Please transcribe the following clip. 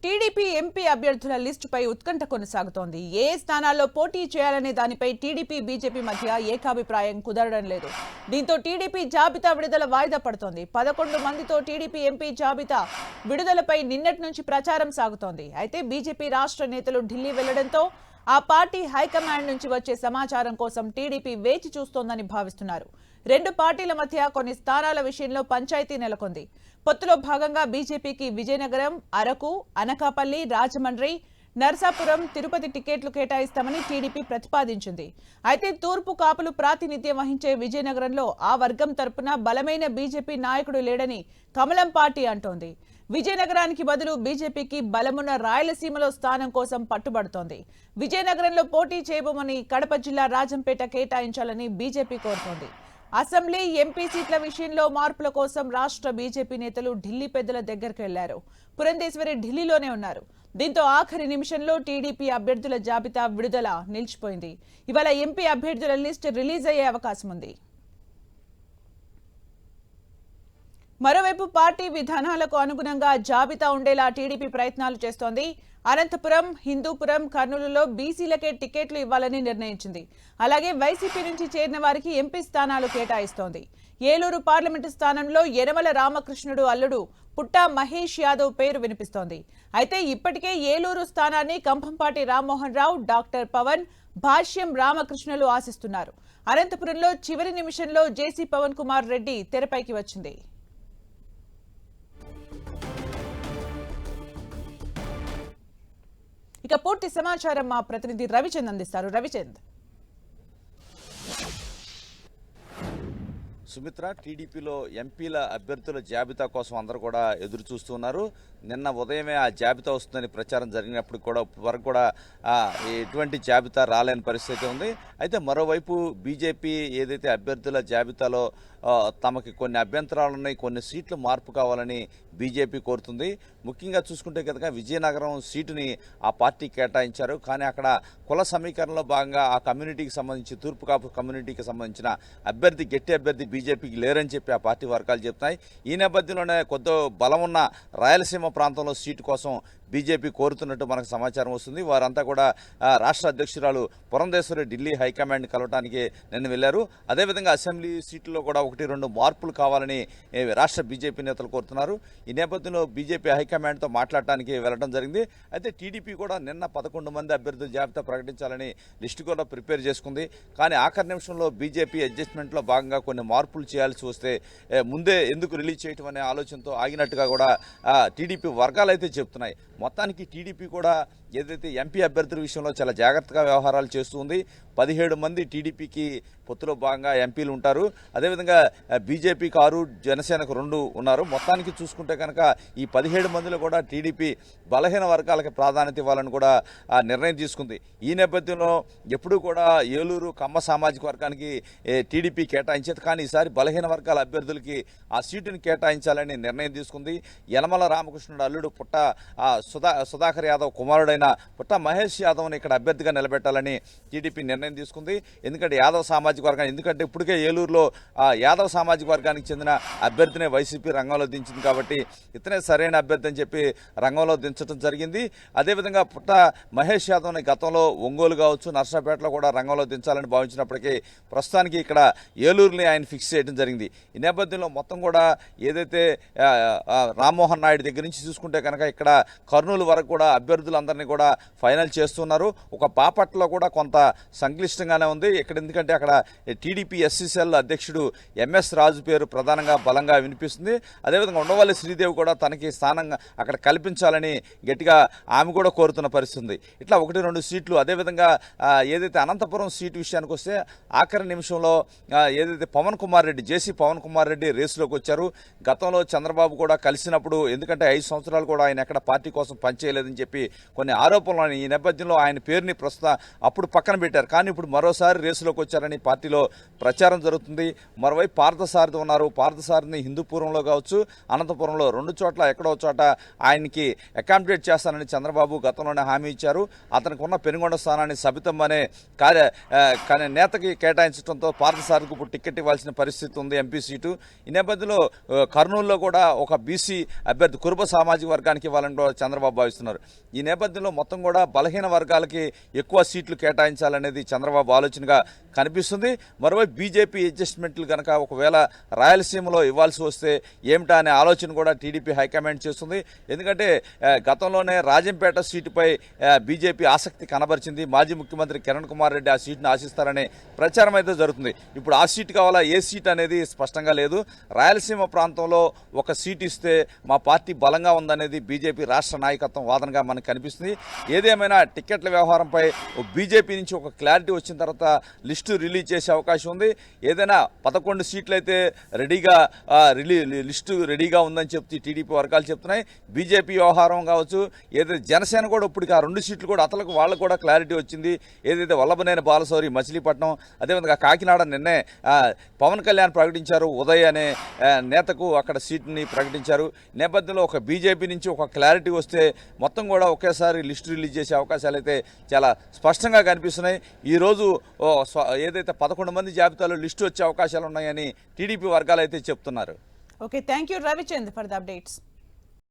TDP MP అభ్యర్థుల లిస్టుపై ఉత్కంఠ కొనసాగుతోంది. ఏ స్థానాల్లో పోటీ చేయాలనే దానిపై టీడీపీ బీజేపీ మధ్య ఏకాభిప్రాయం కుదరడం లేదు. దీంతో టీడీపీ జాబితా విడుదల వాయిదా పడుతోంది. 11 మందితో టీడీపీ ఎంపీ జాబితా విడుదలపై నిన్నటి నుంచి ప్రచారం సాగుతోంది. అయితే బీజేపీ రాష్ట్ర నేతలు ఢిల్లీ వెళ్లడంతో ఆ పార్టీ హైకమాండ్ నుంచి వచ్చే సమాచారం కోసం టీడీపీ వేచి చూస్తోందని భావిస్తున్నారు. రెండు పార్టీల మధ్య కొన్ని స్థానాల విషయంలో పంచాయతీ నెలకొంది. పొత్తులో భాగంగా బీజేపీకి విజయనగరం, అరకు, అనకాపల్లి, రాజమండ్రి, నర్సాపురం, తిరుపతి టికెట్లు కేటాయిస్తామని టీడీపీ ప్రతిపాదించింది. అయితే తూర్పు కాపులు ప్రాతినిధ్యం వహించే విజయనగరంలో ఆ వర్గం తరపున బలమైన బీజేపీ నాయకుడు లేడని కమలం పార్టీ అంటోంది. విజయనగరానికి బదులు బీజేపీకి బలమున్న రాయలసీమలో స్థానం కోసం పట్టుబడుతోంది. విజయనగరంలో పోటీ చేయబోమని కడప జిల్లా రాజంపేట కేటాయించాలని బీజేపీ కోరుతోంది. అసెంబ్లీ, ఎంపీ సీట్ల విషయంలో మార్పుల కోసం రాష్ట్ర బీజేపీ నేతలు ఢిల్లీ పెద్దల దగ్గరకు వెళ్లారు. పురంధేశ్వరి ఢిల్లీలోనే ఉన్నారు. దీంతో ఆఖరి నిమిషంలో టీడీపీ అభ్యర్థుల జాబితా విడుదల నిలిచిపోయింది. ఇవాళ ఎంపీ అభ్యర్థుల లిస్ట్ రిలీజ్ అయ్యే అవకాశం ఉంది. మరోవైపు పార్టీ విధానాలకు అనుగుణంగా జాబితా ఉండేలా టీడీపీ ప్రయత్నాలు చేస్తోంది. అనంతపురం, హిందూపురం, కర్నూలులో బీసీలకే టికెట్లు ఇవ్వాలని నిర్ణయించింది. అలాగే వైసీపీ నుంచి చేరిన వారికి ఎంపీ స్థానాలు కేటాయిస్తోంది. ఏలూరు పార్లమెంటు స్థానంలో యనమల రామకృష్ణుడు అల్లుడు పుట్టా మహేష్ యాదవ్ పేరు వినిపిస్తోంది. అయితే ఇప్పటికే ఏలూరు స్థానాన్ని కంభంపాటి రామ్మోహన్ రావు, డాక్టర్ పవన్, భాష్యం రామకృష్ణులు ఆశిస్తున్నారు. అనంతపురంలో చివరి నిమిషంలో జేసీ పవన్ కుమార్ రెడ్డి తెరపైకి వచ్చింది. ఇక పూర్తి సమాచారం మా ప్రతినిధి రవిచంద్ అందిస్తారు. రవిచంద్. సుమిత్ర, టీడీపీలో ఎంపీల అభ్యర్థుల జాబితా కోసం అందరూ కూడా ఎదురు చూస్తున్నారు. నిన్న ఉదయమే ఆ జాబితా వస్తుందని ప్రచారం జరిగినప్పుడు కూడా వరకు కూడా ఎటువంటి జాబితా రాలేని పరిస్థితి ఉంది. అయితే మరోవైపు బీజేపీ ఏదైతే అభ్యర్థుల జాబితాలో తమకి కొన్ని అభ్యంతరాలు ఉన్నాయి, కొన్ని సీట్లు మార్పు కావాలని బీజేపీ కోరుతుంది. ముఖ్యంగా చూసుకుంటే కనుక విజయనగరం సీటుని ఆ పార్టీ కేటాయించారు. కానీ అక్కడ కుల సమీకరణలో భాగంగా ఆ కమ్యూనిటీకి సంబంధించి, తూర్పు కాపు కమ్యూనిటీకి సంబంధించిన అభ్యర్థి, గట్టి అభ్యర్థి బీజేపీకి లేరని చెప్పి ఆ పార్టీ వర్గాలు చెప్తున్నాయి. ఈ నేపథ్యంలోనే కొద్ది బలం ఉన్న రాయలసీమ ప్రాంతంలో సీటు కోసం బీజేపీ కోరుతున్నట్టు మనకు సమాచారం వస్తుంది. వారంతా కూడా రాష్ట్ర అధ్యక్షురాలు పురంధేశ్వరి ఢిల్లీ హైకమాండ్ కలవటానికి నిన్న వెళ్లారు. అదేవిధంగా అసెంబ్లీ సీట్లలో కూడా 1-2 మార్పులు కావాలని రాష్ట్ర బీజేపీ నేతలు కోరుతున్నారు. ఈ నేపథ్యంలో బీజేపీ హైకమాండ్తో మాట్లాడటానికి వెళ్లడం జరిగింది. అయితే టీడీపీ కూడా నిన్న 11 మంది అభ్యర్థుల జాబితా ప్రకటించాలని లిస్టు కూడా ప్రిపేర్ చేసుకుంది. కానీ ఆఖరి నిమిషంలో బీజేపీ అడ్జస్ట్మెంట్లో భాగంగా కొన్ని మార్పులు చేయాల్సి వస్తే ముందే ఎందుకు రిలీజ్ చేయటం అనే ఆలోచనతో ఆగినట్టుగా కూడా టీడీపీ వర్గాలు అయితే చెప్తున్నాయి. మొత్తానికి టీడీపీ కూడా ఏదైతే ఎంపీ అభ్యర్థుల విషయంలో చాలా జాగ్రత్తగా వ్యవహారాలు చేస్తుంది. 17 మంది టీడీపీకి పొత్తులో భాగంగా ఎంపీలు ఉంటారు. అదేవిధంగా బీజేపీకి 6, జనసేనకు 2 ఉన్నారు. మొత్తానికి చూసుకుంటే కనుక ఈ 17 మందిలో కూడా టీడీపీ బలహీన వర్గాలకు ప్రాధాన్యత ఇవ్వాలని కూడా నిర్ణయం తీసుకుంది. ఈ నేపథ్యంలో ఎప్పుడూ కూడా ఏలూరు కమ్మ సామాజిక వర్గానికి టీడీపీ కేటాయించేది. కానీ ఈసారి బలహీన వర్గాల అభ్యర్థులకి ఆ సీటుని కేటాయించాలని నిర్ణయం తీసుకుంది. యనమల రామకృష్ణుడు అల్లుడు పుట్ట సుధాకర్ యాదవ్ కుమారుడైన పుట్ట మహేష్ యాదవ్ని ఇక్కడ అభ్యర్థిగా నిలబెట్టాలని టీడీపీ నిర్ణయం తీసుకుంది. ఎందుకంటే యాదవ్ సామాజిక వర్గానికి, ఎందుకంటే ఇప్పటికే ఏలూరులో యాదవ్ సామాజిక వర్గానికి చెందిన అభ్యర్థినే వైసీపీ రంగంలో దించింది. కాబట్టి ఇతనే సరైన అభ్యర్థి అని చెప్పి రంగంలో దించడం జరిగింది. అదేవిధంగా పుట్ట మహేష్ యాదవ్ని గతంలో ఒంగోలు కావచ్చు, నర్సాపేటలో కూడా రంగంలో దించాలని భావించినప్పటికీ ప్రస్తుతానికి ఇక్కడ ఏలూరుని ఆయన ఫిక్స్ చేయడం జరిగింది. ఈ నేపథ్యంలో మొత్తం కూడా ఏదైతే రామ్మోహన్ నాయుడు దగ్గర నుంచి చూసుకుంటే కనుక ఇక్కడ కర్నూలు వరకు కూడా అభ్యర్థులందరినీ కూడా ఫైనల్ చేస్తున్నారు. ఒక బాపట్లలో కూడా కొంత సంక్లిష్టంగానే ఉంది ఇక్కడ. ఎందుకంటే అక్కడ టీడీపీ ఎస్సీసీఎల్ అధ్యక్షుడు ఎంఎస్ రాజు పేరు ప్రధానంగా బలంగా వినిపిస్తుంది. అదేవిధంగా ఉండవల్లి శ్రీదేవి కూడా తనకి స్థానంగా అక్కడ కల్పించాలని గట్టిగా ఆమె కూడా కోరుతున్న పరిస్థితి ఉంది. ఇట్లా 1-2 సీట్లు. అదేవిధంగా ఏదైతే అనంతపురం సీటు విషయానికి వస్తే ఆఖరి నిమిషంలో ఏదైతే పవన్ కుమార్ రెడ్డి, జేసీ పవన్ కుమార్ రెడ్డి రేసులోకి వచ్చారు. గతంలో చంద్రబాబు కూడా కలిసినప్పుడు, ఎందుకంటే 5 సంవత్సరాలు కూడా ఆయన ఎక్కడ పార్టీ కోసం పనిచేయలేదని చెప్పి కొన్ని ఆరోపణలు. ఈ నేపథ్యంలో ఆయన పేరుని ప్రస్తుతం అప్పుడు పక్కన పెట్టారు. కానీ ఇప్పుడు మరోసారి రేసులోకి వచ్చారని పార్టీలో ప్రచారం జరుగుతుంది. మరోవైపు పార్థసారథి ఉన్నారు. పార్థసారథిని హిందూపురంలో కావచ్చు, అనంతపురంలో 2 చోట్ల ఎక్కడో చోట ఆయనకి అకామిడేట్ చేస్తానని చంద్రబాబు గతంలోనే హామీ ఇచ్చారు. అతనికి ఉన్న పెనుగొండ స్థానాన్ని సబితం అనే కానీ నేతకి కేటాయించడంతో పార్థసారథికి ఇప్పుడు టికెట్ ఇవ్వాల్సిన పరిస్థితి ఉంది, ఎంపీ సీటు. ఈ నేపథ్యంలో కర్నూలులో కూడా ఒక బీసీ అభ్యర్థి కురుబ సామాజిక వర్గానికి ఇవ్వాలని కూడా చంద్రబాబు భావిస్తున్నారు. ఈ నేపథ్యంలో మొత్తం కూడా బలహీన వర్గాలకి ఎక్కువ సీట్లు కేటాయించాలనేది చంద్రబాబు ఆలోచనగా కనిపిస్తుంది. మరోవైపు బీజేపీ అడ్జస్ట్మెంట్లు కనుక ఒకవేళ రాయలసీమలో ఇవ్వాల్సి వస్తే ఏమిటా అనే ఆలోచన కూడా టీడీపీ హైకమాండ్ చేస్తుంది. ఎందుకంటే గతంలోనే రాజంపేట సీటుపై బీజేపీ ఆసక్తి కనబరిచింది. మాజీ ముఖ్యమంత్రి కిరణ్ కుమార్ రెడ్డి ఆ సీటును ఆశిస్తారనే ప్రచారం అయితే జరుగుతుంది. ఇప్పుడు ఆ సీటు కావాలా, ఏ సీట్ అనేది స్పష్టంగా లేదు. రాయలసీమ ప్రాంతంలో ఒక సీట్ ఇస్తే మా పార్టీ బలంగా ఉందనేది బీజేపీ రాష్ట్ర నాయకత్వం వాదనగా మనకు కనిపిస్తుంది. ఏదేమైనా టికెట్ల వ్యవహారంపై బీజేపీ నుంచి ఒక క్లారిటీ వచ్చిన తర్వాత లిస్టు రిలీజ్ చేసే అవకాశం ఉంది. ఏదైనా 11 సీట్లు అయితే రెడీగా లిస్టు రెడీగా ఉందని చెప్తే టీడీపీ వర్గాలు చెప్తున్నాయి. బీజేపీ వ్యవహారం కావచ్చు, ఏదైతే జనసేన కూడా ఇప్పటికి ఆ 2 సీట్లు కూడా వాళ్ళకు కూడా క్లారిటీ వచ్చింది. ఏదైతే వల్లభనేని బాలశౌరి మచిలీపట్నం, అదేవిధంగా కాకినాడ నిన్నే పవన్ కళ్యాణ్ ప్రకటించారు. ఉదయ్ అనే నేతకు అక్కడ సీట్ని ప్రకటించారు. నేపథ్యంలో ఒక బీజేపీ నుంచి ఒక క్లారిటీ వస్తే మొత్తం కూడా ఒకేసారి లిస్టు రిలీజ్ చేసే అవకాశాలు అయితే చాలా స్పష్టంగా కనిపిస్తున్నాయి. ఈరోజు ఏదైతే 11 మంది జాబితాలో లిస్టు వచ్చే అవకాశాలు ఉన్నాయని టీడీపీ వర్గాలు అయితే చెప్తున్నారు. Okay, thank you Ravichand for the updates.